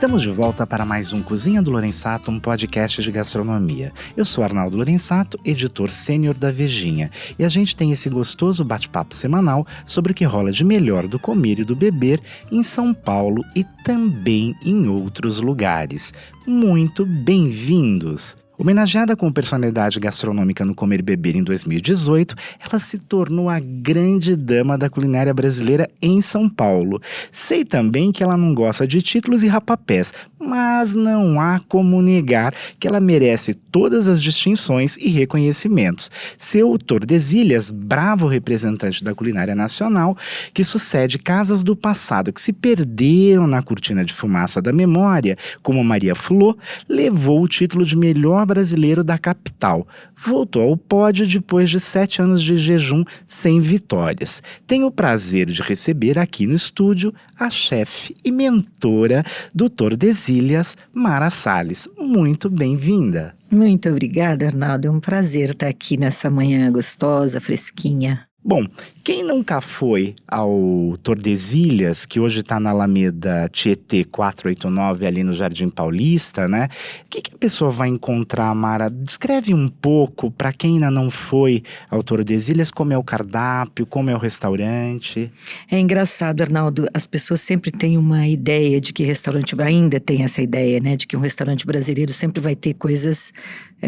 Estamos de volta para mais um Cozinha do Lorenzato, um podcast de gastronomia. Eu sou Arnaldo Lorenzato, editor sênior da Vejinha, e a gente tem esse gostoso bate-papo semanal sobre o que rola de melhor do comer e do beber em São Paulo e também em outros lugares. Muito bem-vindos! Homenageada como personalidade gastronômica no Comer e Beber em 2018, ela se tornou a grande dama da culinária brasileira em São Paulo. Sei também que ela não gosta de títulos e rapapés, mas não há como negar que ela merece todas as distinções e reconhecimentos. Seu Tordesilhas, bravo representante da culinária nacional, que sucede casas do passado que se perderam na cortina de fumaça da memória, como Maria Flor, levou o título de melhor brasileiro da capital. Voltou ao pódio depois de 7 anos de jejum sem vitórias. Tenho o prazer de receber aqui no estúdio a chefe e mentora do Tordesilhas, Mara Salles. Muito bem-vinda. Muito obrigada, Arnaldo. É um prazer estar aqui nessa manhã gostosa, fresquinha. Bom, quem nunca foi ao Tordesilhas, que hoje está na Alameda Tietê 489, ali no Jardim Paulista, né? O que a pessoa vai encontrar, Mara? Descreve um pouco, para quem ainda não foi ao Tordesilhas, como é o cardápio, como é o restaurante. É engraçado, Arnaldo, as pessoas sempre têm uma ideia de que restaurante, ainda tem essa ideia, né? De que um restaurante brasileiro sempre vai ter coisas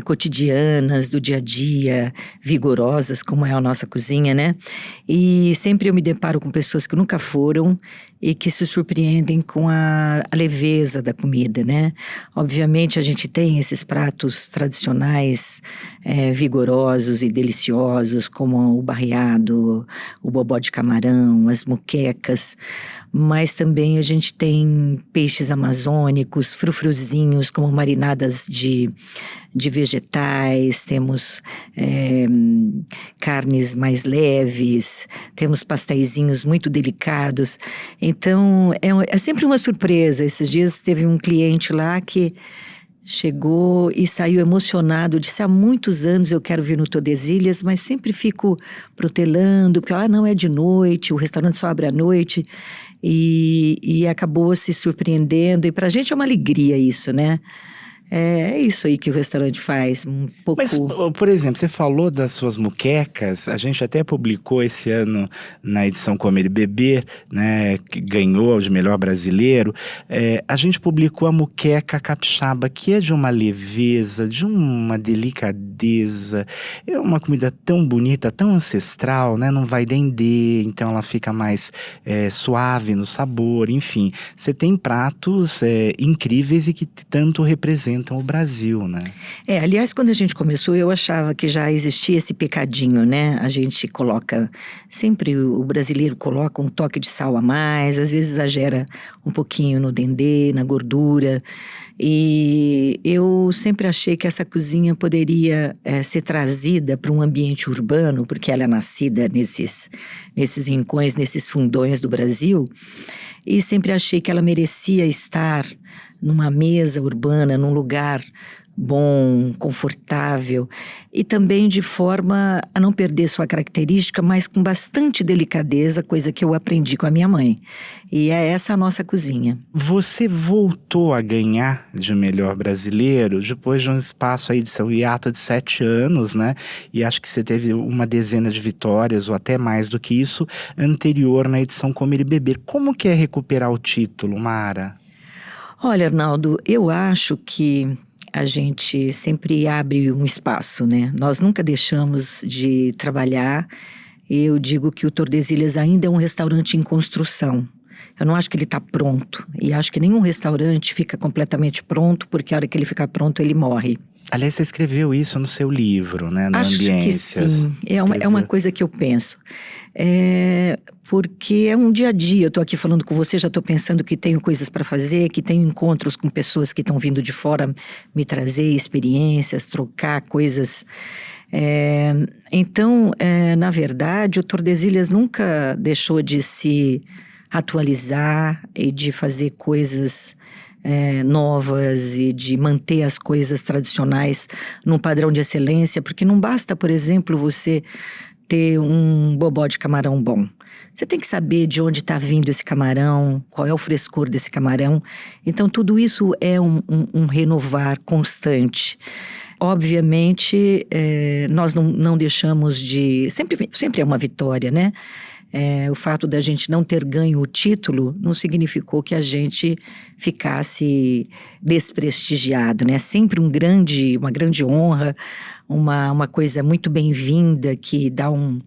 cotidianas, do dia a dia, vigorosas, como é a nossa cozinha, né? E sempre eu me deparo com pessoas que nunca foram e que se surpreendem com a leveza da comida, né? Obviamente a gente tem esses pratos tradicionais, vigorosos e deliciosos, como o barreado, o bobó de camarão, as moquecas, mas também a gente tem peixes amazônicos, frufruzinhos, como marinadas de vegetais, temos carnes mais leves, temos pasteizinhos muito delicados. Então, é sempre uma surpresa. Esses dias teve um cliente lá que chegou e saiu emocionado, disse: há muitos anos eu quero vir no Tordesilhas, mas sempre fico protelando, porque lá não é de noite, o restaurante só abre à noite, e acabou se surpreendendo, e pra gente é uma alegria isso, né? É isso aí que o restaurante faz, um pouco... Mas, por exemplo, você falou das suas moquecas, a gente até publicou esse ano na edição Comer e Beber, né, que ganhou de melhor brasileiro, a gente publicou a moqueca capixaba, que é de uma leveza, de uma delicadeza, é uma comida tão bonita, tão ancestral, né, não vai dendê, então ela fica mais suave no sabor, enfim. Você tem pratos incríveis e que tanto representam o Brasil, né? Aliás, quando a gente começou, eu achava que já existia esse pecadinho, né? A gente coloca, sempre o brasileiro coloca um toque de sal a mais, às vezes exagera um pouquinho no dendê, na gordura. E eu sempre achei que essa cozinha poderia ser trazida para um ambiente urbano, porque ela é nascida nesses rincões, nesses fundões do Brasil, e sempre achei que ela merecia estar numa mesa urbana, num lugar bom, confortável, e também de forma a não perder sua característica, mas com bastante delicadeza, coisa que eu aprendi com a minha mãe. E é essa a nossa cozinha. Você voltou a ganhar de melhor brasileiro depois de um espaço aí de seu hiato de 7 anos, né? E acho que você teve uma dezena de vitórias, ou até mais do que isso, anterior na edição Comer e Beber. Como que é recuperar o título, Mara? Olha, Arnaldo, eu acho que a gente sempre abre um espaço, né? Nós nunca deixamos de trabalhar. Eu digo que o Tordesilhas ainda é um restaurante em construção. Eu não acho que ele está pronto. E acho que nenhum restaurante fica completamente pronto, porque a hora que ele ficar pronto, ele morre. Aliás, você escreveu isso no seu livro, né? No Acho Ambiências. Que sim. É uma coisa que eu penso. Porque é um dia a dia. Eu estou aqui falando com você, já estou pensando que tenho coisas para fazer, que tenho encontros com pessoas que estão vindo de fora me trazer experiências, trocar coisas. Então, na verdade, o Tordesilhas nunca deixou de se atualizar e de fazer coisas novas e de manter as coisas tradicionais num padrão de excelência, porque não basta, por exemplo, você ter um bobó de camarão bom? Você tem que saber de onde está vindo esse camarão, qual é o frescor desse camarão. Então, tudo isso é um renovar constante. Obviamente, nós não deixamos de... Sempre é uma vitória, né? O fato da gente não ter ganho o título não significou que a gente ficasse desprestigiado, né? Sempre uma grande honra, uma coisa muito bem-vinda que dá um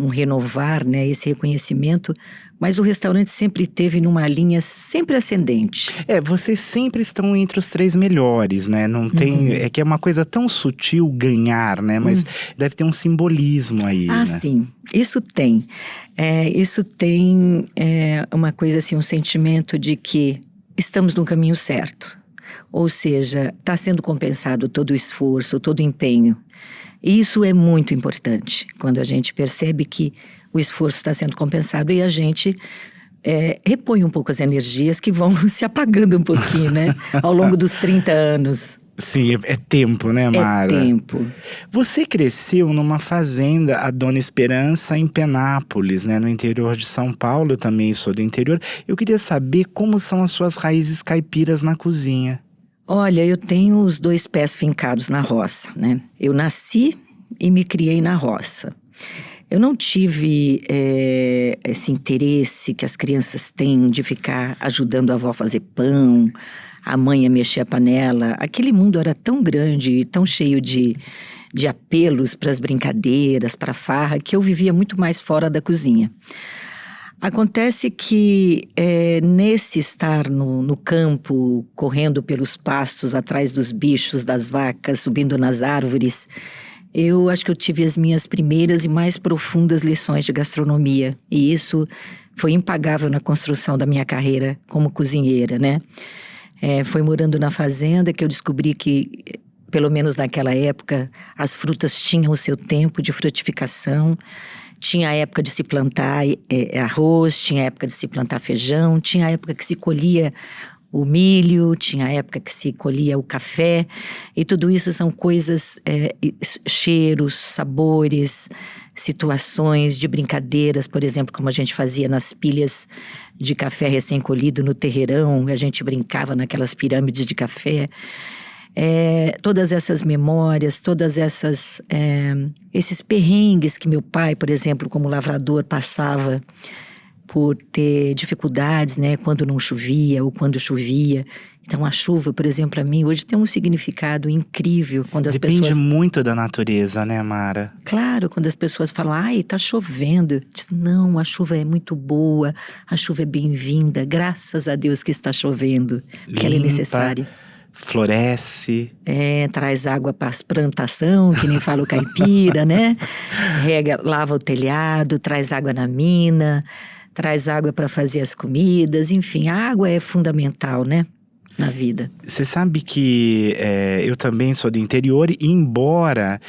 renovar, né? Esse reconhecimento. Mas o restaurante sempre teve numa linha sempre ascendente. Vocês sempre estão entre os 3 melhores, né? Não tem... É que é uma coisa tão sutil ganhar, né? Mas deve ter um simbolismo aí, né? Sim. Isso tem. Isso tem uma coisa assim, um sentimento de que estamos no caminho certo. Ou seja, está sendo compensado todo o esforço, todo o empenho. E isso é muito importante, quando a gente percebe que o esforço está sendo compensado e a gente repõe um pouco as energias que vão se apagando um pouquinho, né? Ao longo dos 30 anos. Sim, é tempo, né, Mara? É tempo. Você cresceu numa fazenda, a Dona Esperança, em Penápolis, né? No interior de São Paulo, eu também sou do interior. Eu queria saber como são as suas raízes caipiras na cozinha. Olha, eu tenho os 2 pés fincados na roça, né? Eu nasci e me criei na roça. Eu não tive esse interesse que as crianças têm de ficar ajudando a avó a fazer pão, a mãe a mexer a panela. Aquele mundo era tão grande e tão cheio de apelos para as brincadeiras, para a farra, que eu vivia muito mais fora da cozinha. Acontece que nesse estar no campo, correndo pelos pastos, atrás dos bichos, das vacas, subindo nas árvores, eu acho que eu tive as minhas primeiras e mais profundas lições de gastronomia. E isso foi impagável na construção da minha carreira como cozinheira, né? Foi morando na fazenda que eu descobri que, pelo menos naquela época, as frutas tinham o seu tempo de frutificação. Tinha a época de se plantar arroz, tinha a época de se plantar feijão, tinha a época que se colhia o milho, tinha a época que se colhia o café. E tudo isso são coisas, cheiros, sabores, situações de brincadeiras, por exemplo, como a gente fazia nas pilhas de café recém-colhido no terreirão, a gente brincava naquelas pirâmides de café. Todas essas memórias, esses perrengues que meu pai, por exemplo, como lavrador, passava por ter dificuldades, né, quando não chovia ou quando chovia. Então a chuva, por exemplo, para mim hoje tem um significado incrível quando as pessoas... Depende muito da natureza, né, Mara? Claro, quando as pessoas falam, ai, tá chovendo. Diz, não, a chuva é muito boa, a chuva é bem-vinda, graças a Deus que está chovendo, porque ela é necessária. Floresce. Traz água para as plantações, que nem fala o caipira, né? Rega, lava o telhado, traz água na mina, traz água para fazer as comidas, enfim, a água é fundamental, né? Na vida. Você sabe que eu também sou do interior e embora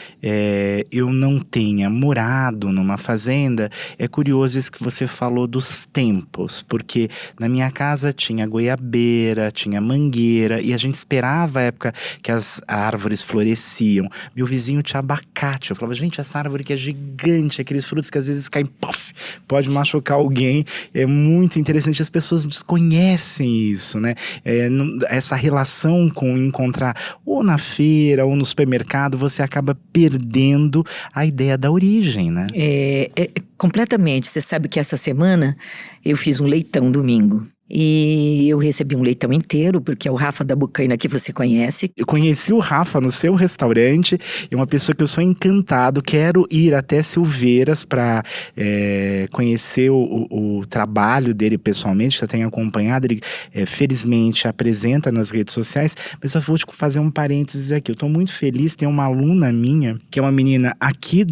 eu não tenha morado numa fazenda, é curioso isso que você falou dos tempos, porque na minha casa tinha goiabeira, tinha mangueira e a gente esperava a época que as árvores floresciam. Meu vizinho tinha abacate, eu falava, gente, essa árvore que é gigante, aqueles frutos que às vezes caem, puff, pode machucar alguém. É muito interessante, as pessoas desconhecem isso, né? Essa relação com encontrar ou na feira ou no supermercado, você acaba perdendo a ideia da origem, né? Completamente. Você sabe que essa semana eu fiz um leitão domingo. E eu recebi um leitão inteiro, porque é o Rafa da Bucaina que você conhece. Eu conheci o Rafa no seu restaurante, é uma pessoa que eu sou encantado, quero ir até Silveiras para conhecer o trabalho dele pessoalmente, já tenho acompanhado, ele felizmente apresenta nas redes sociais, mas eu vou fazer um parênteses aqui, eu estou muito feliz, tem uma aluna minha, que é uma menina aqui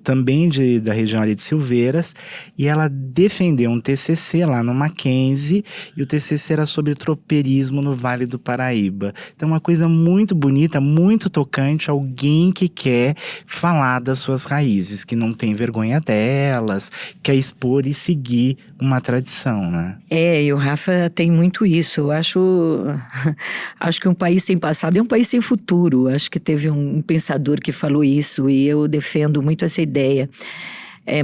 também da região ali de Silveiras, e ela defendeu um TCC lá no Mackenzie, TCC, e o TCC era sobre tropeirismo no Vale do Paraíba. Então uma coisa muito bonita, muito tocante, alguém que quer falar das suas raízes, que não tem vergonha delas, quer expor e seguir uma tradição, né? E o Rafa tem muito isso. Eu acho que um país sem passado é um país sem futuro. Acho que teve um pensador que falou isso e eu defendo muito essa ideia.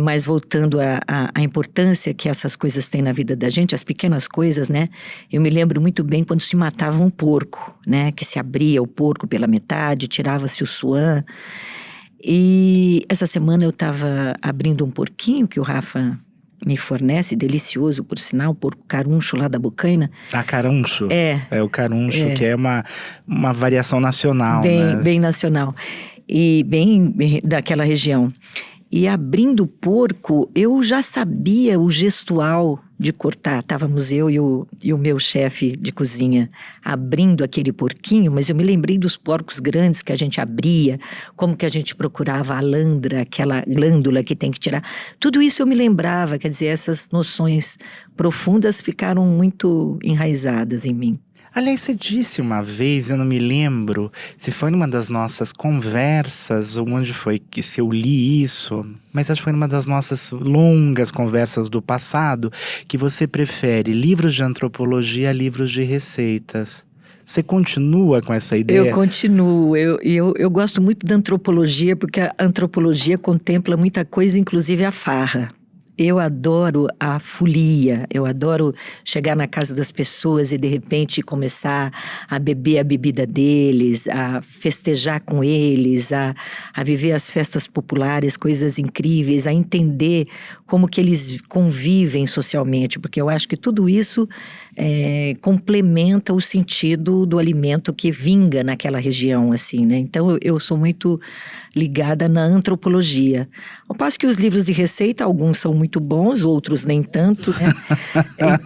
Mas voltando à importância que essas coisas têm na vida da gente, as pequenas coisas, né? Eu me lembro muito bem quando se matava um porco, né? Que se abria o porco pela metade, tirava-se o suã. E essa semana eu estava abrindo um porquinho que o Rafa me fornece, delicioso, por sinal, porco caruncho lá da Bocaina. Caruncho? É o caruncho, que é uma variação nacional, né? Bem nacional. E bem daquela região. E abrindo o porco, eu já sabia o gestual de cortar. Estávamos eu e o meu chefe de cozinha abrindo aquele porquinho, mas eu me lembrei dos porcos grandes que a gente abria, como que a gente procurava a alandra, aquela glândula que tem que tirar. Tudo isso eu me lembrava, quer dizer, essas noções profundas ficaram muito enraizadas em mim. Aliás, você disse uma vez, eu não me lembro se foi numa das nossas conversas ou onde foi que se eu li isso, mas acho que foi numa das nossas longas conversas do passado, que você prefere livros de antropologia a livros de receitas. Você continua com essa ideia? Eu continuo. Eu gosto muito da antropologia, porque a antropologia contempla muita coisa, inclusive a farra. Eu adoro a folia, eu adoro chegar na casa das pessoas e de repente começar a beber a bebida deles, a festejar com eles, a viver as festas populares, coisas incríveis, a entender como que eles convivem socialmente, porque eu acho que tudo isso complementa o sentido do alimento que vinga naquela região, assim, né? Então eu sou muito ligada na antropologia. Ao passo que os livros de receita, alguns são muito bons, outros nem tanto, né?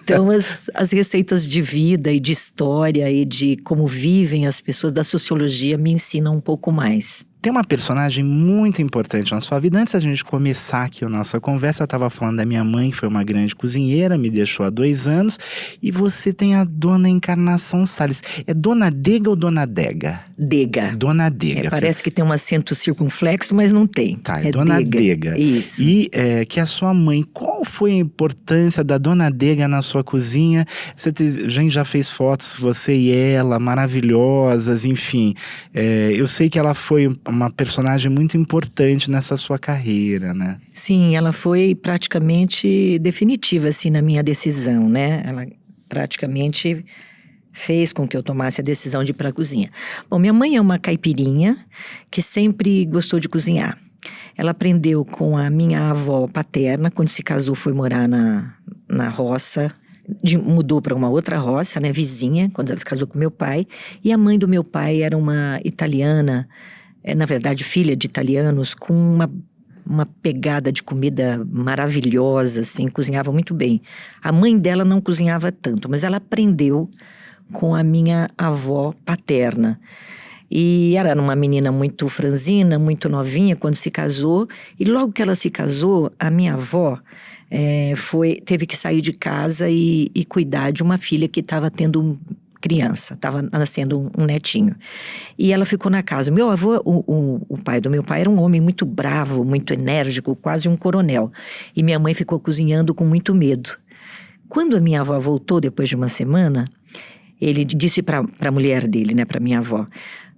Então as receitas de vida e de história e de como vivem as pessoas da sociologia me ensinam um pouco mais. Tem uma personagem muito importante na sua vida. Antes da gente começar aqui a nossa conversa, eu estava falando da minha mãe, que foi uma grande cozinheira, me deixou há 2 anos. E você tem a Dona Encarnação Salles. É Dona Dega ou Dona Dega? Dega. Dona Dega. Parece que tem um acento circunflexo, mas não tem. Tá, é Dona Dega. Isso. E que a sua mãe, qual foi a importância da Dona Dega na sua cozinha? A gente já fez fotos, você e ela, maravilhosas, enfim. Eu sei que ela foi uma personagem muito importante nessa sua carreira, né? Sim, ela foi praticamente definitiva, assim, na minha decisão, né? Ela praticamente fez com que eu tomasse a decisão de ir para a cozinha. Bom, minha mãe é uma caipirinha que sempre gostou de cozinhar. Ela aprendeu com a minha avó paterna, quando se casou foi morar na roça, mudou para uma outra roça, né, vizinha, quando ela se casou com meu pai. E a mãe do meu pai era uma italiana, na verdade filha de italianos, com uma pegada de comida maravilhosa, assim, cozinhava muito bem. A mãe dela não cozinhava tanto, mas ela aprendeu com a minha avó paterna. E ela era uma menina muito franzina, muito novinha quando se casou. E logo que ela se casou, a minha avó teve que sair de casa e cuidar de uma filha que estava tendo criança, estava nascendo um netinho. E ela ficou na casa. Meu avô, o pai do meu pai, era um homem muito bravo, muito enérgico, quase um coronel. E minha mãe ficou cozinhando com muito medo. Quando a minha avó voltou, depois de uma semana, ele disse para a mulher dele, né, para minha avó,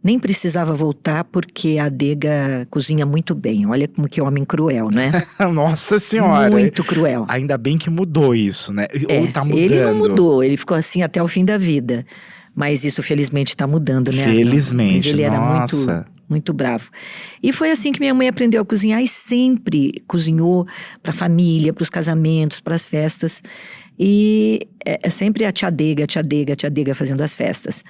nem precisava voltar porque a Dega cozinha muito bem. Olha como que homem cruel, né? Nossa Senhora! Muito cruel. Ainda bem que mudou isso, né? Ou tá mudando? Ele não mudou, ele ficou assim até o fim da vida. Mas isso felizmente está mudando, né? Felizmente, mas ele era nossa. muito bravo. E foi assim que minha mãe aprendeu a cozinhar e sempre cozinhou para a família, para os casamentos, para as festas. E é sempre a tia Dega fazendo as festas.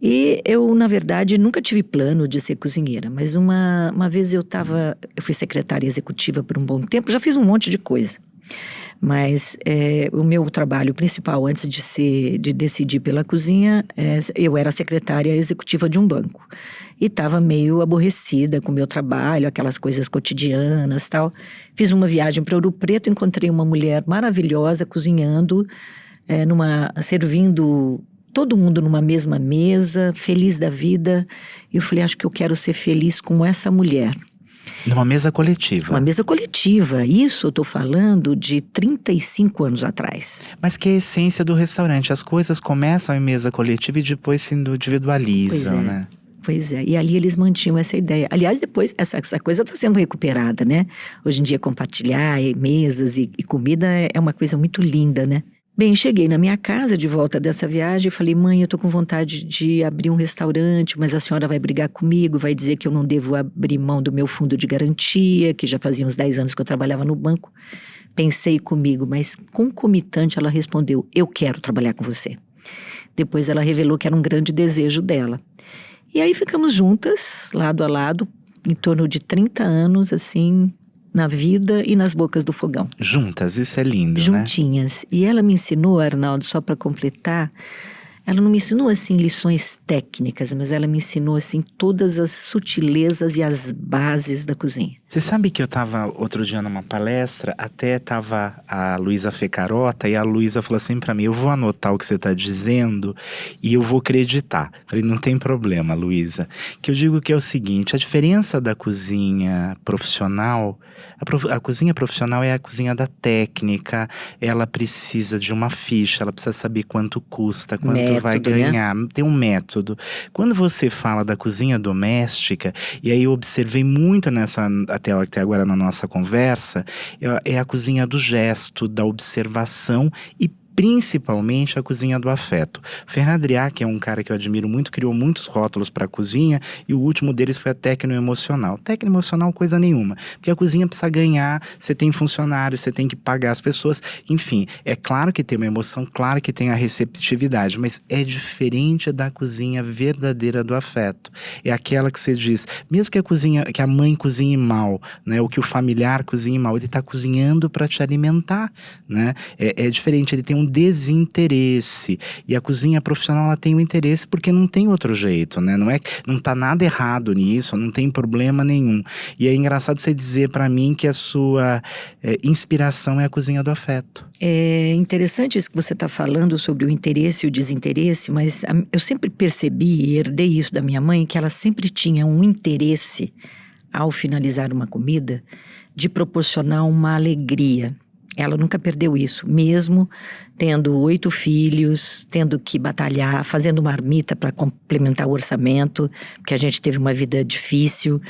E eu, na verdade, nunca tive plano de ser cozinheira, mas uma vez eu fui secretária executiva por um bom tempo, já fiz um monte de coisa. Mas o meu trabalho principal, antes de decidir pela cozinha, eu era secretária executiva de um banco. E estava meio aborrecida com o meu trabalho, aquelas coisas cotidianas e tal. Fiz uma viagem para Ouro Preto, encontrei uma mulher maravilhosa cozinhando servindo todo mundo numa mesma mesa, feliz da vida. E eu falei, acho que eu quero ser feliz como essa mulher. Numa mesa coletiva. Uma mesa coletiva. Isso eu estou falando de 35 anos atrás. Mas que é a essência do restaurante. As coisas começam em mesa coletiva e depois se individualizam, né? Pois é, e ali eles mantinham essa ideia. Aliás, depois, essa coisa está sendo recuperada, né? Hoje em dia, compartilhar mesas e comida é uma coisa muito linda, né? Bem, cheguei na minha casa de volta dessa viagem e falei, mãe, eu tô com vontade de abrir um restaurante, mas a senhora vai brigar comigo, vai dizer que eu não devo abrir mão do meu fundo de garantia, que já fazia uns 10 anos que eu trabalhava no banco. Pensei comigo, mas concomitante ela respondeu, eu quero trabalhar com você. Depois ela revelou que era um grande desejo dela. E aí ficamos juntas, lado a lado, em torno de 30 anos, assim, na vida e nas bocas do fogão. Juntas, isso é lindo, Juntinhas. né? E ela me ensinou, Arnaldo, só para completar, ela não me ensinou, assim, lições técnicas, mas ela me ensinou, assim, todas as sutilezas e as bases da cozinha. Você sabe que eu estava outro dia numa palestra, até estava a Luísa Fecarota, e a Luísa falou assim para mim, eu vou anotar o que você está dizendo e eu vou acreditar. Falei, não tem problema, Luísa. Que eu digo que é o seguinte, a diferença da cozinha profissional, a cozinha profissional é a cozinha da técnica, ela precisa de uma ficha, ela precisa saber quanto custa, quanto método, vai ganhar, né? Tem um método. Quando você fala da cozinha doméstica, e aí eu observei muito até agora na nossa conversa, é a cozinha do gesto, da observação e principalmente a cozinha do afeto. Ferran Adrià, que é um cara que eu admiro muito, criou muitos rótulos para a cozinha e o último deles foi a tecno-emocional. Tecno-emocional coisa nenhuma, porque a cozinha precisa ganhar, você tem funcionários, você tem que pagar as pessoas, enfim, é claro que tem uma emoção, claro que tem a receptividade, mas é diferente da cozinha verdadeira do afeto. É aquela que você diz, mesmo que a mãe cozinhe mal, né, ou que o familiar cozinhe mal, ele está cozinhando para te alimentar, né? É diferente, ele tem um desinteresse. E a cozinha profissional, ela tem um interesse porque não tem outro jeito, né? Não tá nada errado nisso, não tem problema nenhum. E é engraçado você dizer para mim que a sua inspiração é a cozinha do afeto. É interessante isso que você está falando sobre o interesse e o desinteresse, mas eu sempre percebi e herdei isso da minha mãe, que ela sempre tinha um interesse, ao finalizar uma comida, de proporcionar uma alegria. Ela nunca perdeu isso, mesmo tendo 8 filhos, tendo que batalhar, fazendo marmita para complementar o orçamento, porque a gente teve uma vida difícil.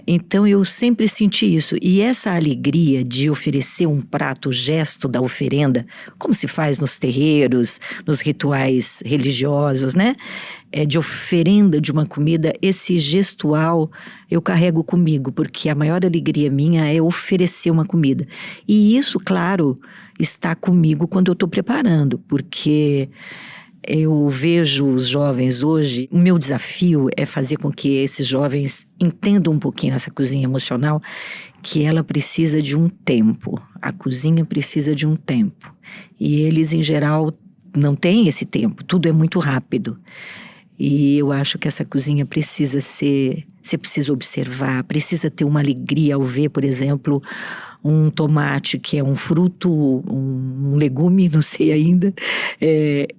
Então eu sempre senti isso. E essa alegria de oferecer um prato, o gesto da oferenda, como se faz nos terreiros, nos rituais religiosos, né? De oferenda de uma comida, esse gestual eu carrego comigo, porque a maior alegria minha é oferecer uma comida. E isso, claro, está comigo quando eu estou preparando, porque eu vejo os jovens hoje, o meu desafio é fazer com que esses jovens entendam um pouquinho essa cozinha emocional, que ela precisa de um tempo, a cozinha precisa de um tempo. E eles, em geral, não têm esse tempo, tudo é muito rápido. E eu acho que essa cozinha precisa ser, você precisa observar, precisa ter uma alegria ao ver, por exemplo, um tomate que é um fruto, um legume, não sei ainda.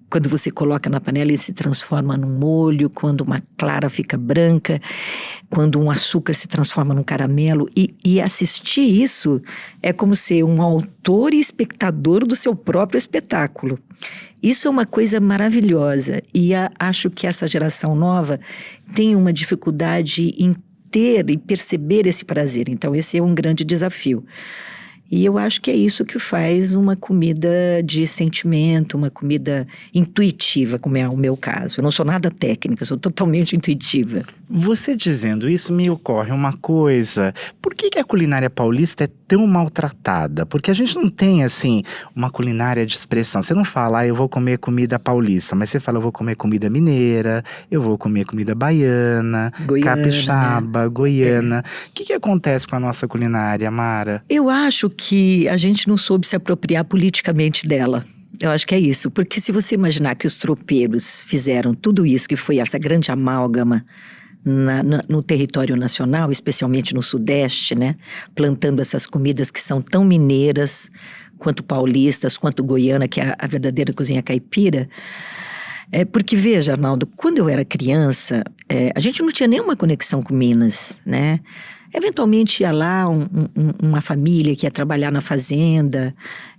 Quando você coloca na panela, ele se transforma num molho, quando uma clara fica branca, quando um açúcar se transforma num caramelo. E assistir isso é como ser um autor e espectador do seu próprio espetáculo. Isso é uma coisa maravilhosa e acho que essa geração nova tem uma dificuldade em ter e perceber esse prazer. Então esse é um grande desafio. E eu acho que é isso que faz uma comida de sentimento, uma comida intuitiva, como é o meu caso. Eu não sou nada técnica, eu sou totalmente intuitiva. Você dizendo isso, me ocorre uma coisa. Por que a culinária paulista é tão maltratada? Porque a gente não tem, assim, uma culinária de expressão. Você não fala, eu vou comer comida paulista, mas você fala, eu vou comer comida mineira, eu vou comer comida baiana, Goiana, capixaba, né? Goiana. O que acontece com a nossa culinária, Mara? Eu acho que a gente não soube se apropriar politicamente dela. Eu acho que é isso, porque se você imaginar que os tropeiros fizeram tudo isso, que foi essa grande amálgama no território nacional, especialmente no Sudeste, né? Plantando essas comidas que são tão mineiras, quanto paulistas, quanto goiana, que é a verdadeira cozinha caipira. Porque, veja, Arnaldo, quando eu era criança, a gente não tinha nenhuma conexão com Minas, né? Eventualmente ia lá uma família que ia trabalhar na fazenda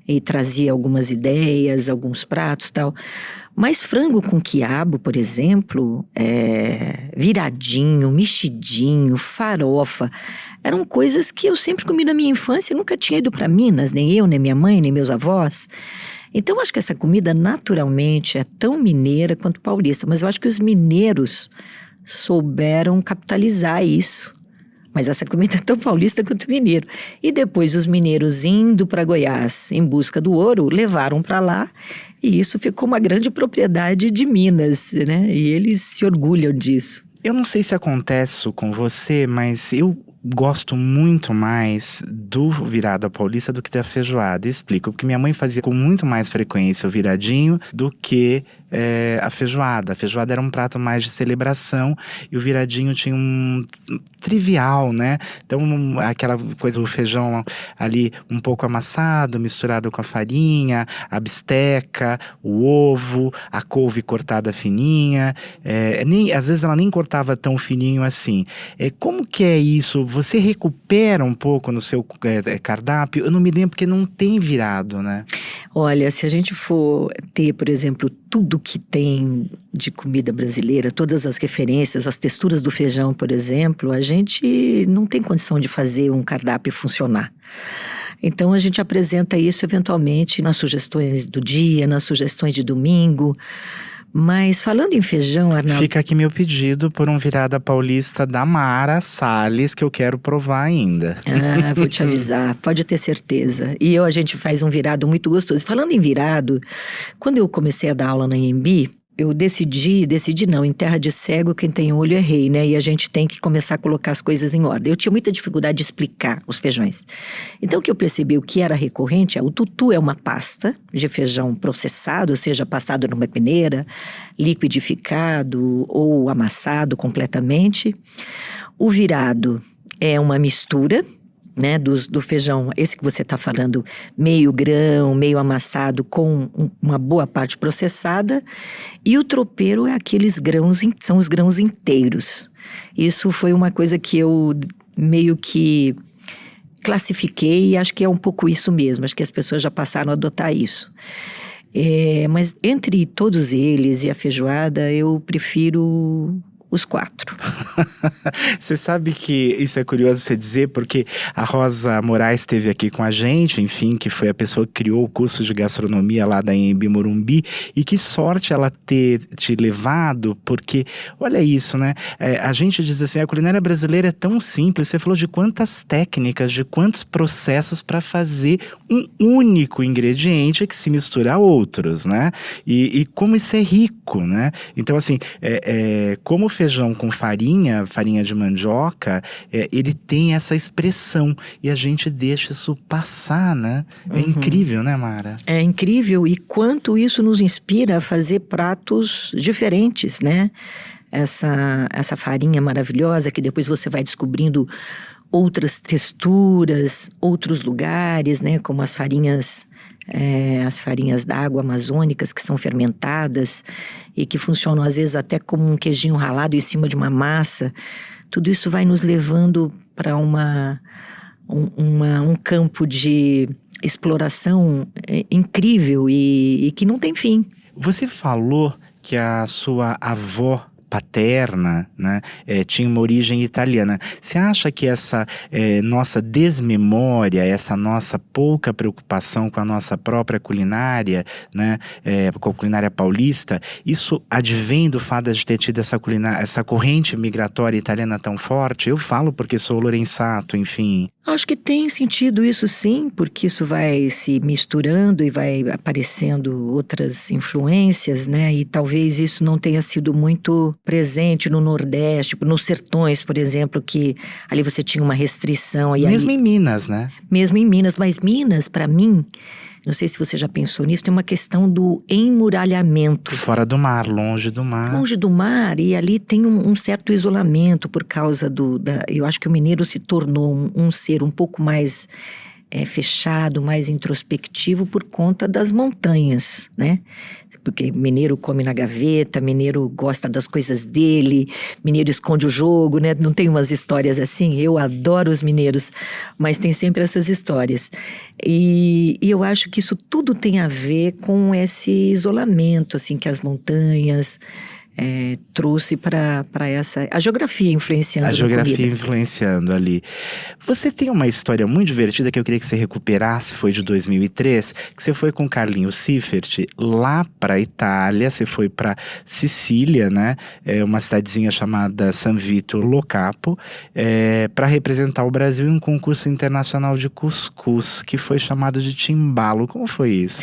e trazia algumas ideias, alguns pratos e tal. Mas frango com quiabo, por exemplo, viradinho, mexidinho, farofa, eram coisas que eu sempre comi na minha infância. Eu nunca tinha ido para Minas, nem eu, nem minha mãe, nem meus avós. Então, acho que essa comida, naturalmente, é tão mineira quanto paulista. Mas eu acho que os mineiros souberam capitalizar isso. Mas essa comida é tão paulista quanto mineiro. E depois os mineiros indo para Goiás em busca do ouro, levaram para lá. E isso ficou uma grande propriedade de Minas, né? E eles se orgulham disso. Eu não sei se acontece isso com você, mas eu gosto muito mais do virado paulista do que da feijoada. Explico, porque minha mãe fazia com muito mais frequência o viradinho do que a feijoada. A feijoada era um prato mais de celebração e o viradinho tinha um trivial, né? Então, aquela coisa, o feijão ali um pouco amassado, misturado com a farinha, a bisteca, o ovo, a couve cortada fininha. Às vezes ela nem cortava tão fininho assim. Como que é isso? Você recupera um pouco no seu cardápio? Eu não me lembro porque não tem virado, né? Olha, se a gente for ter, por exemplo, tudo que tem de comida brasileira, todas as referências, as texturas do feijão, por exemplo, a gente não tem condição de fazer um cardápio funcionar. Então a gente apresenta isso eventualmente nas sugestões do dia, nas sugestões de domingo. Mas falando em feijão, Arnaldo... Fica aqui meu pedido por um virada paulista da Mara Salles, que eu quero provar ainda. Vou te avisar, pode ter certeza. E a gente faz um virado muito gostoso. Falando em virado, quando eu comecei a dar aula na Anhembi, eu decidi não, em terra de cego quem tem olho é rei, né? E a gente tem que começar a colocar as coisas em ordem. Eu tinha muita dificuldade de explicar os feijões. Então o que eu percebi, o que era recorrente, o tutu é uma pasta de feijão processado, ou seja, passado numa peneira, liquidificado ou amassado completamente. O virado é uma mistura, né, do feijão, esse que você está falando, meio grão, meio amassado, com uma boa parte processada. E o tropeiro é aqueles grãos, são os grãos inteiros. Isso foi uma coisa que eu meio que classifiquei e acho que é um pouco isso mesmo. Acho que as pessoas já passaram a adotar isso. Mas entre todos eles e a feijoada, eu prefiro... os 4. Você sabe que isso é curioso você dizer, porque a Rosa Moraes esteve aqui com a gente, enfim, que foi a pessoa que criou o curso de gastronomia lá da Anhembi Morumbi, e que sorte ela ter te levado, porque, olha isso, né? A gente diz assim, a culinária brasileira é tão simples, você falou de quantas técnicas, de quantos processos para fazer um único ingrediente que se mistura a outros, né? E como isso é rico, né? Então, assim, como feijão com farinha de mandioca, ele tem essa expressão e a gente deixa isso passar, né? É incrível, né, Mara? É incrível, e quanto isso nos inspira a fazer pratos diferentes, né? Essa farinha maravilhosa que depois você vai descobrindo outras texturas, outros lugares, né? Como as farinhas d'água amazônicas que são fermentadas e que funcionam às vezes até como um queijinho ralado em cima de uma massa. Tudo isso vai nos levando para um campo de exploração incrível e que não tem fim. Você falou que a sua avó paterna, né, tinha uma origem italiana. Você acha que essa nossa desmemória, essa nossa pouca preocupação com a nossa própria culinária, né, com a culinária paulista, isso advém do fato de ter tido essa corrente migratória italiana tão forte? Eu falo porque sou lourençato, enfim. Acho que tem sentido isso sim, porque isso vai se misturando e vai aparecendo outras influências, né? E talvez isso não tenha sido muito presente no Nordeste, nos sertões, por exemplo, que ali você tinha uma restrição. Mesmo em Minas, né? Mesmo em Minas, mas Minas, para mim, não sei se você já pensou nisso, tem uma questão do emmuralhamento. Fora do mar, longe do mar. Longe do mar, e ali tem um certo isolamento por causa eu acho que o mineiro se tornou um ser um pouco mais fechado, mais introspectivo por conta das montanhas, né? Porque mineiro come na gaveta, mineiro gosta das coisas dele, mineiro esconde o jogo, né? Não tem umas histórias assim? Eu adoro os mineiros, mas tem sempre essas histórias. E eu acho que isso tudo tem a ver com esse isolamento, assim, que as montanhas trouxe para a geografia influenciando. A geografia influenciando ali. Você tem uma história muito divertida que eu queria que você recuperasse, foi de 2003, que você foi com Carlinhos Seifert lá para Itália, você foi para Sicília, né? Uma cidadezinha chamada San Vito Lo Capo, para representar o Brasil em um concurso internacional de cuscuz, que foi chamado de Timbalo. Como foi isso?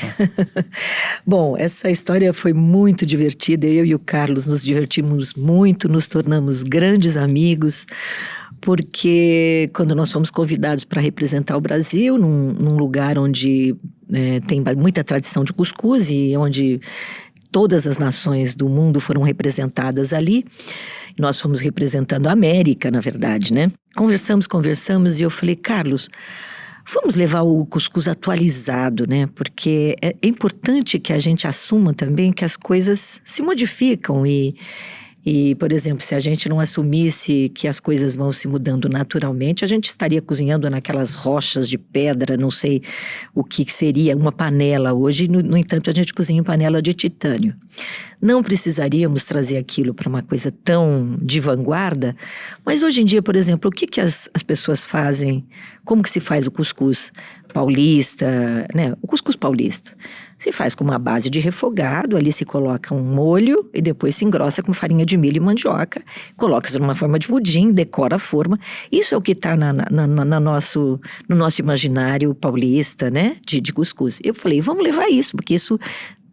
Bom, essa história foi muito divertida. Eu e o Carlos nos divertimos muito, nos tornamos grandes amigos, porque quando nós fomos convidados para representar o Brasil num lugar onde tem muita tradição de cuscuz e onde todas as nações do mundo foram representadas ali, nós fomos representando a América, na verdade, né? Conversamos e eu falei, Carlos, vamos levar o cuscuz atualizado, né? Porque é importante que a gente assuma também que as coisas se modificam e, por exemplo, se a gente não assumisse que as coisas vão se mudando naturalmente, a gente estaria cozinhando naquelas rochas de pedra, não sei o que seria uma panela hoje. No entanto, a gente cozinha em panela de titânio. Não precisaríamos trazer aquilo para uma coisa tão de vanguarda, mas hoje em dia, por exemplo, o que as pessoas fazem? Como que se faz o cuscuz paulista, né? O cuscuz paulista se faz com uma base de refogado, ali se coloca um molho e depois se engrossa com farinha de milho e mandioca, coloca-se numa forma de pudim, decora a forma. Isso é o que está no nosso imaginário paulista, né? De cuscuz. Eu falei, vamos levar isso, porque isso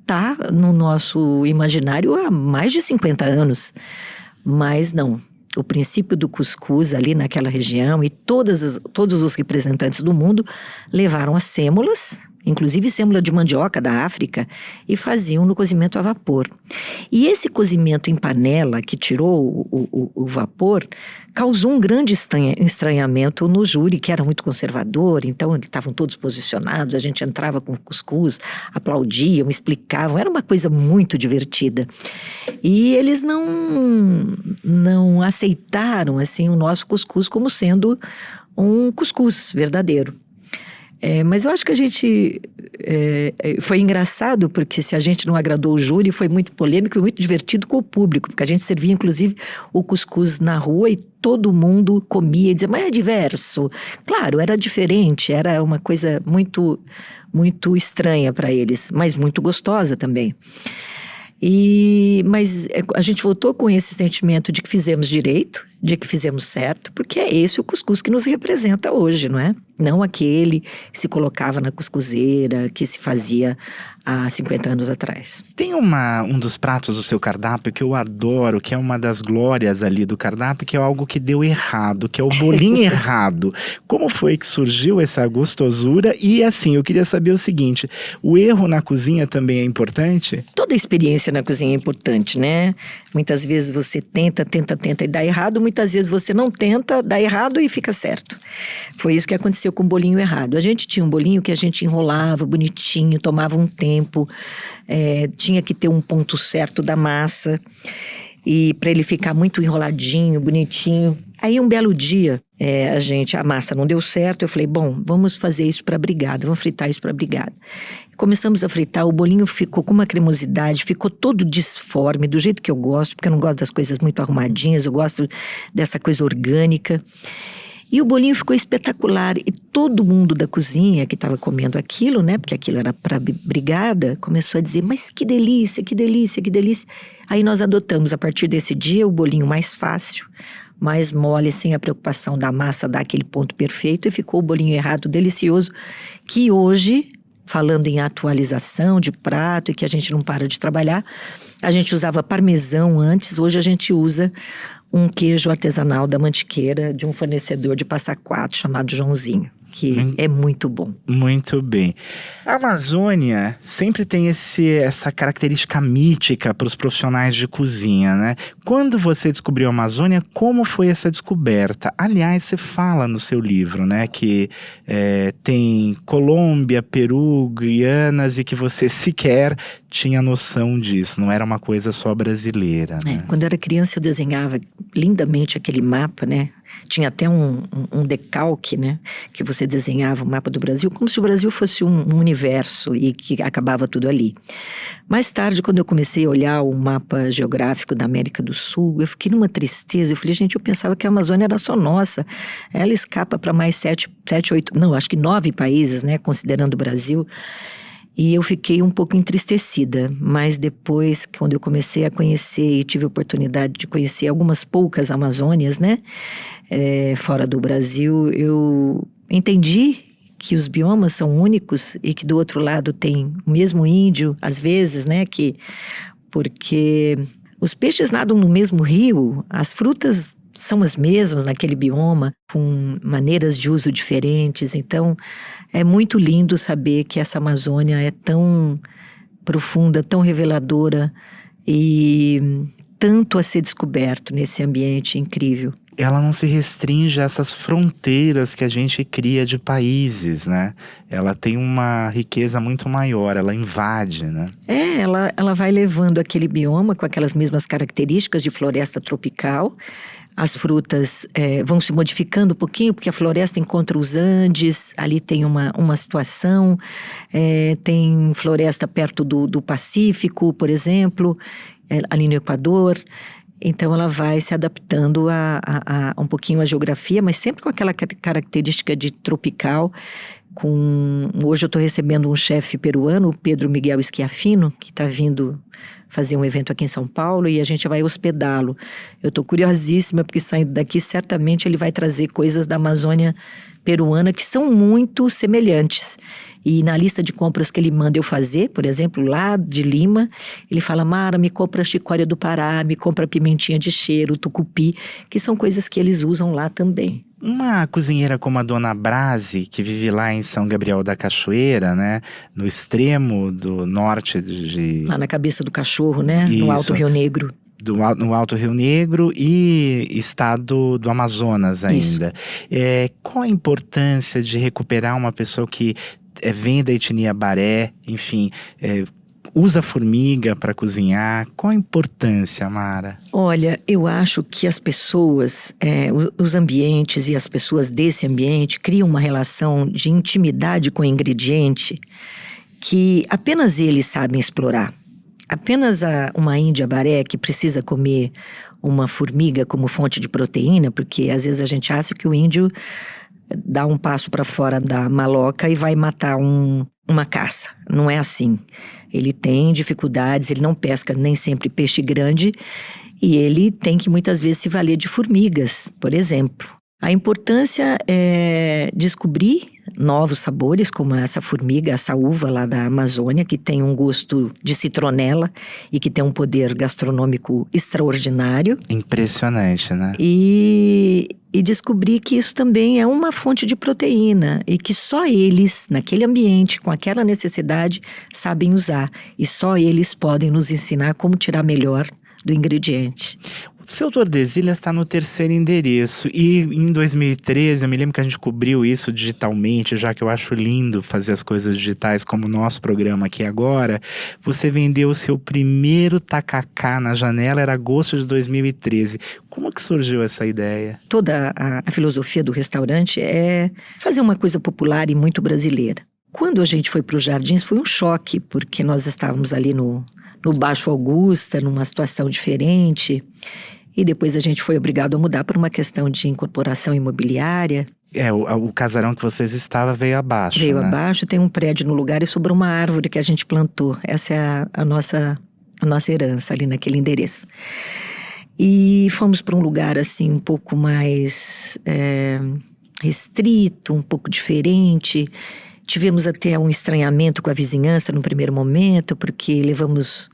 está no nosso imaginário há mais de 50 anos. Mas não. O princípio do cuscuz ali naquela região e todos os representantes do mundo levaram as sêmolas, inclusive sêmola de mandioca da África, e faziam no cozimento a vapor. E esse cozimento em panela, que tirou o vapor, causou um grande estranhamento no júri, que era muito conservador, então eles estavam todos posicionados, a gente entrava com cuscuz, aplaudiam, explicavam, era uma coisa muito divertida. E eles não aceitaram assim, o nosso cuscuz como sendo um cuscuz verdadeiro. Mas eu acho que a gente foi engraçado, porque se a gente não agradou o júri, foi muito polêmico e muito divertido com o público, porque a gente servia inclusive o cuscuz na rua e todo mundo comia e dizia, mas é diverso. Claro, era diferente, era uma coisa muito, muito estranha para eles, mas muito gostosa também. Mas a gente voltou com esse sentimento de que fizemos direito, de que fizemos certo, porque é esse o cuscuz que nos representa hoje, não é? Não aquele que se colocava na cuscuzeira, que se fazia há 50 anos atrás. Tem um dos pratos do seu cardápio que eu adoro, que é uma das glórias ali do cardápio, que é algo que deu errado, que é o bolinho errado. Como foi que surgiu essa gostosura? E assim, eu queria saber o seguinte, o erro na cozinha também é importante? Toda experiência na cozinha é importante, né? Muitas vezes você tenta e dá errado, muitas vezes você não tenta, dá errado e fica certo. Foi isso que aconteceu com o bolinho errado. A gente tinha um bolinho que a gente enrolava bonitinho, tomava um tempo, tinha que ter um ponto certo da massa, e para ele ficar muito enroladinho, bonitinho. Aí um belo dia, a massa não deu certo, eu falei, bom, vamos fazer isso para brigada, vamos fritar isso para brigada. Começamos a fritar, o bolinho ficou com uma cremosidade, ficou todo disforme, do jeito que eu gosto, porque eu não gosto das coisas muito arrumadinhas, eu gosto dessa coisa orgânica. E o bolinho ficou espetacular, e todo mundo da cozinha que estava comendo aquilo, né, porque aquilo era para brigada, começou a dizer, mas que delícia, que delícia, que delícia. Aí nós adotamos, a partir desse dia, o bolinho mais fácil, mais mole, sem a preocupação da massa dar aquele ponto perfeito, e ficou o bolinho errado, delicioso, que hoje, falando em atualização de prato e que a gente não para de trabalhar, a gente usava parmesão antes, hoje a gente usa um queijo artesanal da Mantiqueira, de um fornecedor de Passa Quatro chamado Joãozinho, que é muito bom. Muito bem. A Amazônia sempre tem essa característica mítica para os profissionais de cozinha, né? Quando você descobriu a Amazônia, como foi essa descoberta? Aliás, você fala no seu livro, né, que tem Colômbia, Peru, Guianas e que você sequer tinha noção disso, não era uma coisa só brasileira, né? Quando eu era criança eu desenhava lindamente aquele mapa, né? Tinha até um decalque, né? Que você desenhava o mapa do Brasil, como se o Brasil fosse um universo e que acabava tudo ali. Mais tarde, quando eu comecei a olhar o mapa geográfico da América do Sul, eu fiquei numa tristeza. Eu falei, gente, eu pensava que a Amazônia era só nossa. Ela escapa para mais 7, 8, não, acho que 9 países, né? Considerando o Brasil. E eu fiquei um pouco entristecida, mas depois, quando eu comecei a conhecer e tive a oportunidade de conhecer algumas poucas Amazônias, né, fora do Brasil, eu entendi que os biomas são únicos e que do outro lado tem o mesmo índio, às vezes, né, porque os peixes nadam no mesmo rio, as frutas são as mesmas naquele bioma, com maneiras de uso diferentes. Então, é muito lindo saber que essa Amazônia é tão profunda, tão reveladora e tanto a ser descoberto nesse ambiente incrível. Ela não se restringe a essas fronteiras que a gente cria de países, né? Ela tem uma riqueza muito maior, ela invade, né? Ela vai levando aquele bioma com aquelas mesmas características de floresta tropical. As frutas vão se modificando um pouquinho, porque a floresta encontra os Andes, ali tem uma situação, tem floresta perto do Pacífico, por exemplo, ali no Equador. Então ela vai se adaptando a um pouquinho a geografia, mas sempre com aquela característica de tropical. Hoje eu estou recebendo um chefe peruano, o Pedro Miguel Schiaffino, que está vindo fazer um evento aqui em São Paulo e a gente vai hospedá-lo. Eu estou curiosíssima, porque saindo daqui certamente ele vai trazer coisas da Amazônia peruana que são muito semelhantes. E na lista de compras que ele manda eu fazer, por exemplo, lá de Lima, ele fala, Mara, me compra a chicória do Pará, me compra a pimentinha de cheiro, tucupi, que são coisas que eles usam lá também. Uma cozinheira como a Dona Brasi, que vive lá em São Gabriel da Cachoeira, né? No extremo do norte Lá na Cabeça do Cachorro, né? Isso. No Alto Rio Negro. No Alto Rio Negro e estado do Amazonas ainda. Qual a importância de recuperar uma pessoa que vem da etnia Baré, enfim, usa formiga para cozinhar? Qual a importância, Mara? Olha, eu acho que as pessoas, os ambientes e as pessoas desse ambiente criam uma relação de intimidade com o ingrediente que apenas eles sabem explorar. Apenas uma índia baré que precisa comer uma formiga como fonte de proteína, porque às vezes a gente acha que o índio dá um passo para fora da maloca e vai matar uma caça. Não é assim. Ele tem dificuldades, ele não pesca nem sempre peixe grande e ele tem que muitas vezes se valer de formigas, por exemplo. A importância é descobrir novos sabores, como essa formiga, essa uva lá da Amazônia, que tem um gosto de citronela e que tem um poder gastronômico extraordinário. Impressionante, né? E descobrir que isso também é uma fonte de proteína e que só eles, naquele ambiente, com aquela necessidade, sabem usar. E só eles podem nos ensinar como tirar melhor do ingrediente. O seu Tordesilhas está no 3º endereço e em 2013, eu me lembro que a gente cobriu isso digitalmente, já que eu acho lindo fazer as coisas digitais como o nosso programa aqui agora. Você vendeu o seu primeiro tacacá na janela, era agosto de 2013. Como que surgiu essa ideia? Toda a filosofia do restaurante é fazer uma coisa popular e muito brasileira. Quando a gente foi para os Jardins foi um choque, porque nós estávamos ali no Baixo Augusta, numa situação diferente. E depois a gente foi obrigado a mudar por uma questão de incorporação imobiliária. O casarão que vocês estavam veio abaixo, Veio né? abaixo, tem um prédio no lugar e sobrou uma árvore que a gente plantou. Essa é a nossa herança ali naquele endereço. E fomos para um lugar assim um pouco mais restrito, um pouco diferente. Tivemos até um estranhamento com a vizinhança no primeiro momento, porque levamos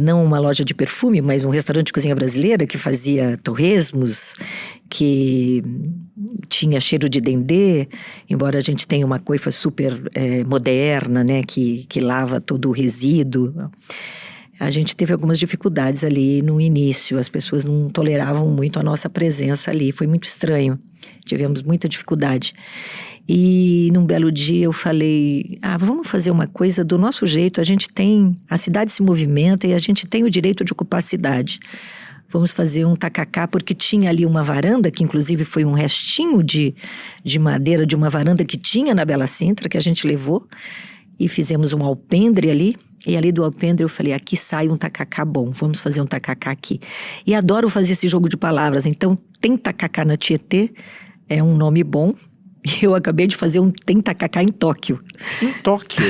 não uma loja de perfume, mas um restaurante de cozinha brasileira que fazia torresmos, que tinha cheiro de dendê, embora a gente tenha uma coifa super moderna, né, que lava todo o resíduo. A gente teve algumas dificuldades ali no início, as pessoas não toleravam muito a nossa presença ali, foi muito estranho, tivemos muita dificuldade. E num belo dia eu falei, vamos fazer uma coisa do nosso jeito, a cidade se movimenta e a gente tem o direito de ocupar a cidade. Vamos fazer um tacacá, porque tinha ali uma varanda, que inclusive foi um restinho de madeira de uma varanda que tinha na Bela Sintra, que a gente levou. E fizemos um alpendre ali, e ali do alpendre eu falei, aqui sai um tacacá bom, vamos fazer um tacacá aqui. E adoro fazer esse jogo de palavras, então tem tacacá na Tietê, é um nome bom. E eu acabei de fazer um tem tacacá em Tóquio. Em Tóquio?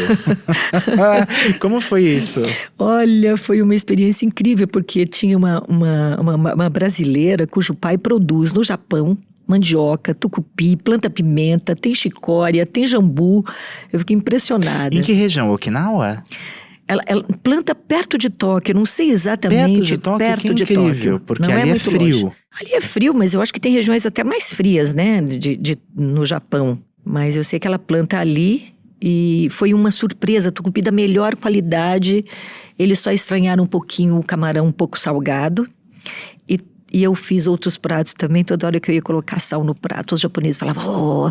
Como foi isso? Olha, foi uma experiência incrível, porque tinha uma brasileira cujo pai produz no Japão mandioca, tucupi, planta pimenta, tem chicória, tem jambu. Eu fiquei impressionada. Em que região? Okinawa? Ela planta perto de Tóquio, não sei exatamente. Perto de Tóquio? Perto que incrível, Tóquio. Porque não ali é muito frio. Longe. Ali é frio, mas eu acho que tem regiões até mais frias, né, no Japão. Mas eu sei que ela planta ali e foi uma surpresa, tucupi da melhor qualidade. Eles só estranharam um pouquinho o camarão um pouco salgado. E eu fiz outros pratos também, toda hora que eu ia colocar sal no prato, os japoneses falavam,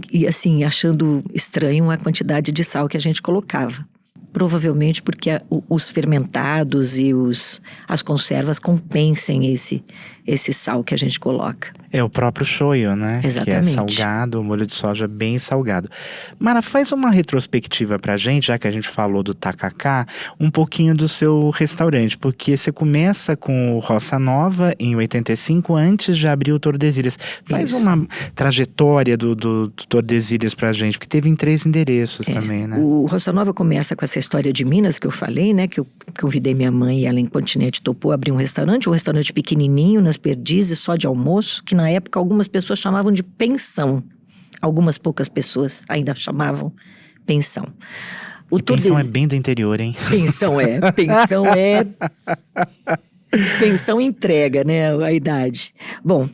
e assim, achando estranho a quantidade de sal que a gente colocava. Provavelmente porque os fermentados e as conservas compensem esse sal que a gente coloca. É o próprio shoyu, né? Exatamente. Que é salgado, o molho de soja bem salgado. Mara, faz uma retrospectiva pra gente, já que a gente falou do tacacá, um pouquinho do seu restaurante, porque você começa com o Roça Nova em 85, antes de abrir o Tordesilhas. Faz uma trajetória do Tordesilhas pra gente, porque teve em 3 endereços também, né? O Roça Nova começa com essa história de Minas que eu falei, né? Que eu convidei minha mãe e ela em Continente topou abrir um restaurante pequenininho nas Perdizes, só de almoço, que na época algumas pessoas chamavam de pensão. Algumas poucas pessoas ainda chamavam pensão. Pensão é bem do interior, hein? Pensão pensão entrega, né, a idade. Bom,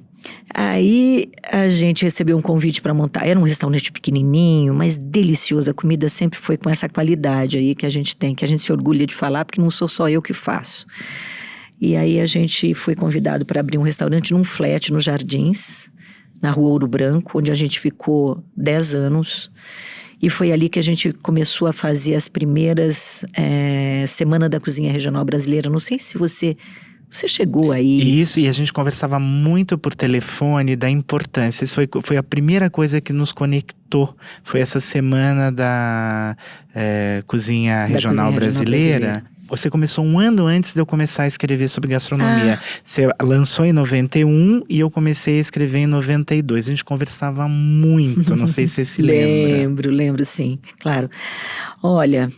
aí a gente recebeu um convite para montar, era um restaurante pequenininho, mas delicioso, a comida sempre foi com essa qualidade aí que a gente tem, que a gente se orgulha de falar, porque não sou só eu que faço. E aí a gente foi convidado para abrir um restaurante num flat nos Jardins, na Rua Ouro Branco, onde a gente ficou 10 anos. E foi ali que a gente começou a fazer as primeiras Semana da Cozinha Regional Brasileira. Não sei se você chegou aí. Isso, e a gente conversava muito por telefone da importância. Isso foi a primeira coisa que nos conectou. Foi essa Semana da Cozinha Regional Brasileira. Você começou um ano antes de eu começar a escrever sobre gastronomia. Você lançou em 91 e eu comecei a escrever em 92. A gente conversava muito, não sei se você se lembra. Lembro sim, claro. Olha,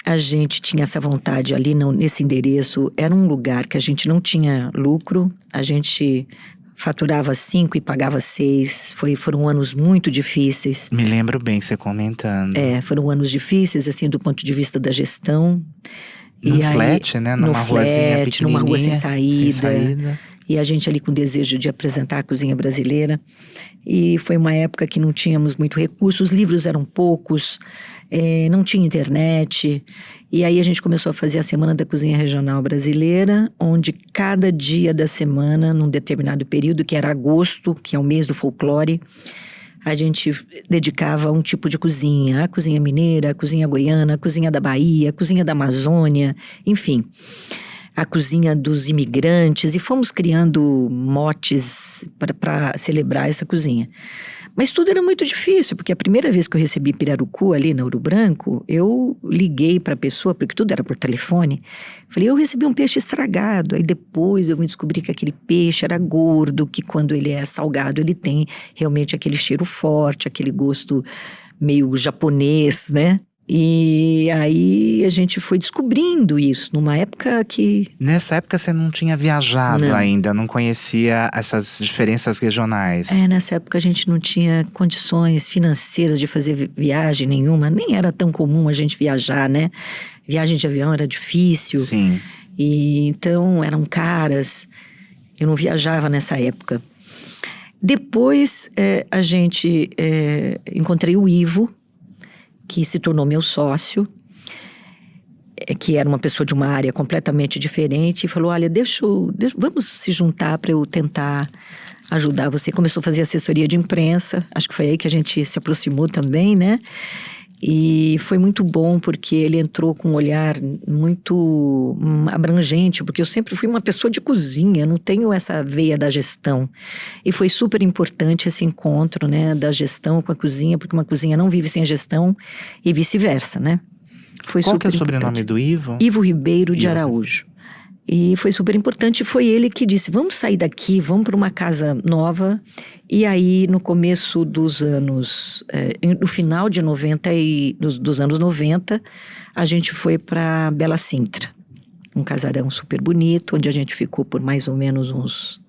a gente tinha essa vontade ali nesse endereço. Era um lugar que a gente não tinha lucro. A gente faturava 5 e pagava 6. Foram anos muito difíceis. Me lembro bem você comentando. Foram anos difíceis, assim, do ponto de vista da gestão. Num flat, né? Numa ruazinha pequenininha. Numa rua sem saída. E a gente ali com desejo de apresentar a cozinha brasileira. E foi uma época que não tínhamos muito recurso, os livros eram poucos, não tinha internet. E aí a gente começou a fazer a Semana da Cozinha Regional Brasileira, onde cada dia da semana, num determinado período, que era agosto, que é o mês do folclore, a gente dedicava a um tipo de cozinha. A cozinha mineira, a cozinha goiana, a cozinha da Bahia, a cozinha da Amazônia, enfim. A cozinha dos imigrantes. E fomos criando motes para celebrar essa cozinha. Mas tudo era muito difícil, porque a primeira vez que eu recebi pirarucu ali na Ouro Branco, eu liguei para a pessoa, porque tudo era por telefone. Falei, eu recebi um peixe estragado. Aí depois eu vim descobrir que aquele peixe era gordo, que quando ele é salgado ele tem realmente aquele cheiro forte, aquele gosto meio japonês, né? E aí a gente foi descobrindo isso, numa época que... Nessa época você não tinha viajado ainda, não conhecia essas diferenças regionais. Nessa época a gente não tinha condições financeiras de fazer viagem nenhuma, nem era tão comum a gente viajar, né? Viagem de avião era difícil. Sim. E então eram caras, eu não viajava nessa época. Depois encontrei o Ivo, que se tornou meu sócio, que era uma pessoa de uma área completamente diferente, e falou: olha, vamos se juntar para eu tentar ajudar você. Começou a fazer assessoria de imprensa, acho que foi aí que a gente se aproximou também, né? E foi muito bom, porque ele entrou com um olhar muito abrangente, porque eu sempre fui uma pessoa de cozinha, não tenho essa veia da gestão. E foi super importante esse encontro, né, da gestão com a cozinha, porque uma cozinha não vive sem gestão e vice-versa, né? Foi Qual que é o super sobrenome importante. do Ivo? Ivo Ribeiro de Ivo. Araújo. E foi super importante, foi ele que disse: vamos sair daqui, vamos para uma casa nova. E aí, no começo dos anos, no final de 90 dos anos 90, a gente foi para Bela Sintra, um casarão super bonito, onde a gente ficou por mais ou menos uns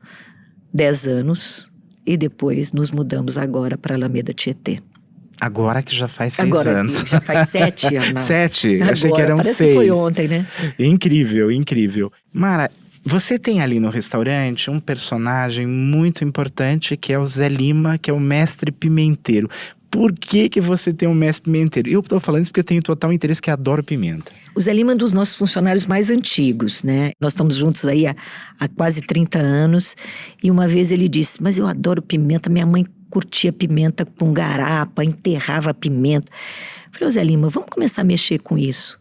10 anos. E depois nos mudamos agora para Alameda Tietê. Agora que já faz 6 Agora anos. já faz 7 anos. 7? Agora, Achei que eram parece 6. que foi ontem, né? Incrível, incrível. Mara, você tem ali no restaurante um personagem muito importante, que é o Zé Lima, que é o mestre pimenteiro. Por que você tem um mestre pimenteiro? Eu estou falando isso porque eu tenho total interesse, que adoro pimenta. O Zé Lima é um dos nossos funcionários mais antigos, né? Nós estamos juntos aí há quase 30 anos. E uma vez ele disse: mas eu adoro pimenta, minha mãe curtia pimenta com garapa, enterrava a pimenta. Falei: ô Zé Lima, vamos começar a mexer com isso.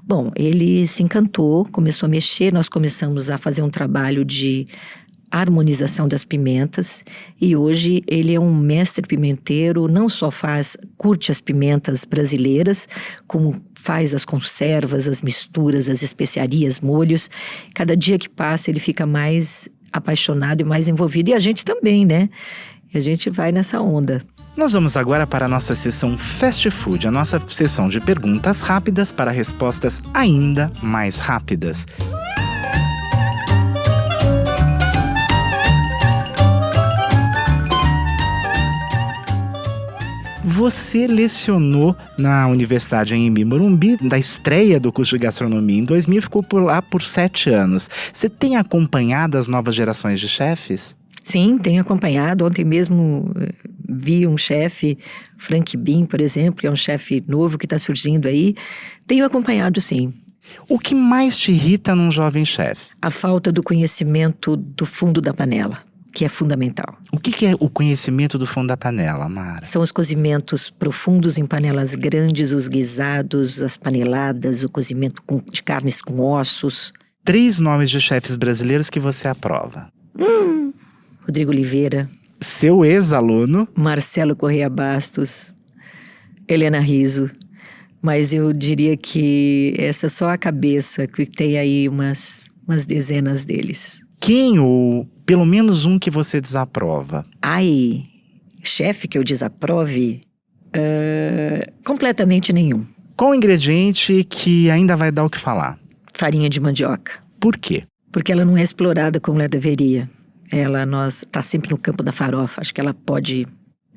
Bom, ele se encantou, começou a mexer, nós começamos a fazer um trabalho de harmonização das pimentas, e hoje ele é um mestre pimenteiro, não só curte as pimentas brasileiras, como faz as conservas, as misturas, as especiarias, molhos. Cada dia que passa ele fica mais apaixonado e mais envolvido, e a gente também, né? E a gente vai nessa onda. Nós vamos agora para a nossa sessão Fast Food, a nossa sessão de perguntas rápidas para respostas ainda mais rápidas. Você lecionou na Universidade Anhembi Morumbi, da estreia do curso de gastronomia em 2000, ficou por lá por 7 anos. Você tem acompanhado as novas gerações de chefes? Sim, tenho acompanhado. Ontem mesmo vi um chefe, Frank Bean, por exemplo, que é um chefe novo que está surgindo aí. Tenho acompanhado, sim. O que mais te irrita num jovem chefe? A falta do conhecimento do fundo da panela, que é fundamental. O que é o conhecimento do fundo da panela, Mara? São os cozimentos profundos em panelas grandes, os guisados, as paneladas, o cozimento de carnes com ossos. 3 nomes de chefes brasileiros que você aprova. Rodrigo Oliveira. Seu ex-aluno. Marcelo Corrêa Bastos. Helena Rizzo. Mas eu diria que essa é só a cabeça, que tem aí umas dezenas deles. Quem ou pelo menos um que você desaprova? Ai, chefe que eu desaprove? Completamente nenhum. Qual o ingrediente que ainda vai dar o que falar? Farinha de mandioca. Por quê? Porque ela não é explorada como ela deveria. Ela está sempre no campo da farofa. Acho que ela pode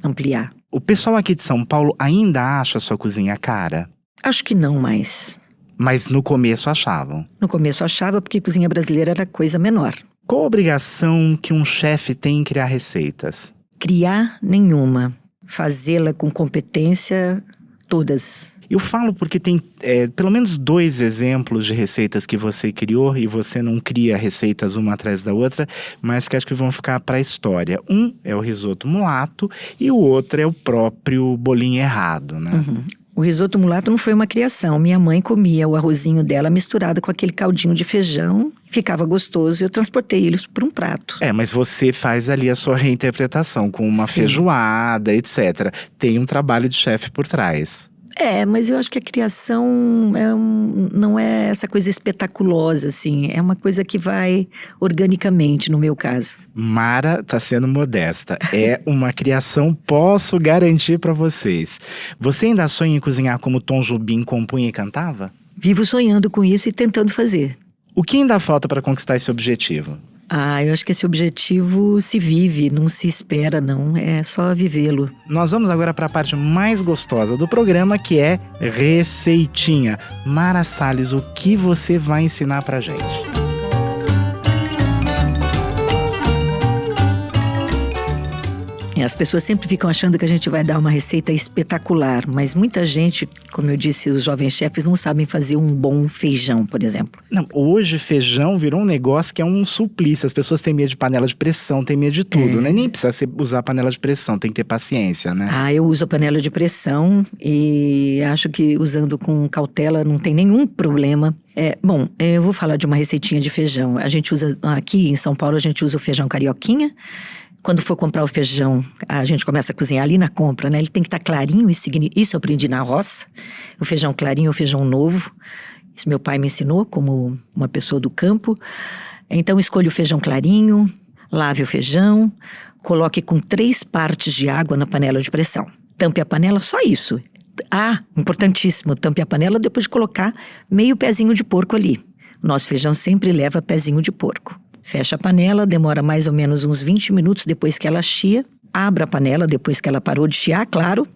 ampliar. O pessoal aqui de São Paulo ainda acha a sua cozinha cara? Acho que não mais. Mas no começo achavam. No começo achava, porque cozinha brasileira era coisa menor. Qual a obrigação que um chefe tem em criar receitas? Criar nenhuma. Fazê-la com competência, todas. Eu falo porque tem pelo menos 2 exemplos de receitas que você criou e você não cria receitas uma atrás da outra, mas que acho que vão ficar para a história. Um é o risoto mulato e o outro é o próprio bolinho errado, né? Uhum. O risoto mulato não foi uma criação. Minha mãe comia o arrozinho dela misturado com aquele caldinho de feijão. Ficava gostoso e eu transportei eles para um prato. Mas você faz ali a sua reinterpretação com uma Sim. feijoada, etc. Tem um trabalho de chefe por trás. Mas eu acho que a criação não é essa coisa espetaculosa, assim. É uma coisa que vai organicamente, no meu caso. Mara tá sendo modesta. É uma criação, posso garantir para vocês. Você ainda sonha em cozinhar como Tom Jobim compunha e cantava? Vivo sonhando com isso e tentando fazer. O que ainda falta para conquistar esse objetivo? Eu acho que esse objetivo se vive, não se espera, não. É só vivê-lo. Nós vamos agora para a parte mais gostosa do programa, que é receitinha. Mara Salles, o que você vai ensinar pra gente? As pessoas sempre ficam achando que a gente vai dar uma receita espetacular, mas muita gente, como eu disse, os jovens chefes não sabem fazer um bom feijão, por exemplo. Não, hoje feijão virou um negócio que é um suplício. As pessoas têm medo de panela de pressão, têm medo de tudo, né? Nem precisa usar panela de pressão, tem que ter paciência, né? Eu uso a panela de pressão e acho que usando com cautela não tem nenhum problema. Eu vou falar de uma receitinha de feijão. A gente usa, aqui em São Paulo, a gente usa o feijão carioquinha. Quando for comprar o feijão, a gente começa a cozinhar ali na compra, né? Ele tem que estar clarinho, isso eu aprendi na roça. O feijão clarinho é o feijão novo. Isso meu pai me ensinou como uma pessoa do campo. Então escolha o feijão clarinho, lave o feijão, coloque com 3 partes de água na panela de pressão. Tampe a panela, só isso. Importantíssimo, tampe a panela depois de colocar meio pezinho de porco ali. O nosso feijão sempre leva pezinho de porco. Fecha a panela, demora mais ou menos uns 20 minutos depois que ela chia. Abra a panela depois que ela parou de chiar, claro.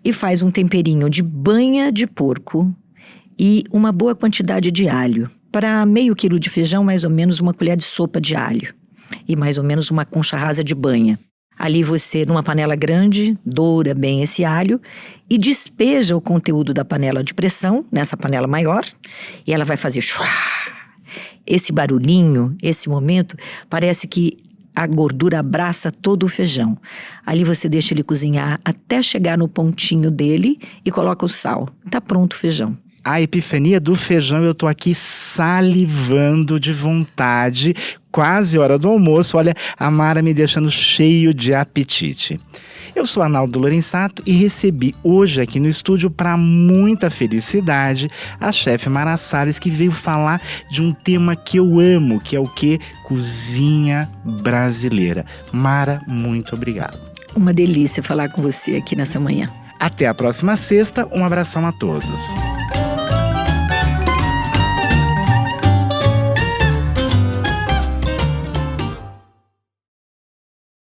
E faz um temperinho de banha de porco e uma boa quantidade de alho. Para meio quilo de feijão, mais ou menos uma colher de sopa de alho. E mais ou menos uma concha rasa de banha. Ali você, numa panela grande, doura bem esse alho e despeja o conteúdo da panela de pressão nessa panela maior. E ela vai fazer chuá. Esse barulhinho, esse momento, parece que a gordura abraça todo o feijão. Ali você deixa ele cozinhar até chegar no pontinho dele e coloca o sal. Tá pronto o feijão. A epifania do feijão, eu tô aqui salivando de vontade. Quase hora do almoço, olha, a Mara me deixando cheio de apetite. Eu sou Arnaldo Lorenzato e recebi hoje aqui no estúdio, para muita felicidade, a chefe Mara Salles, que veio falar de um tema que eu amo, que é o quê? Cozinha brasileira. Mara, muito obrigado. Uma delícia falar com você aqui nessa manhã. Até a próxima sexta, um abração a todos.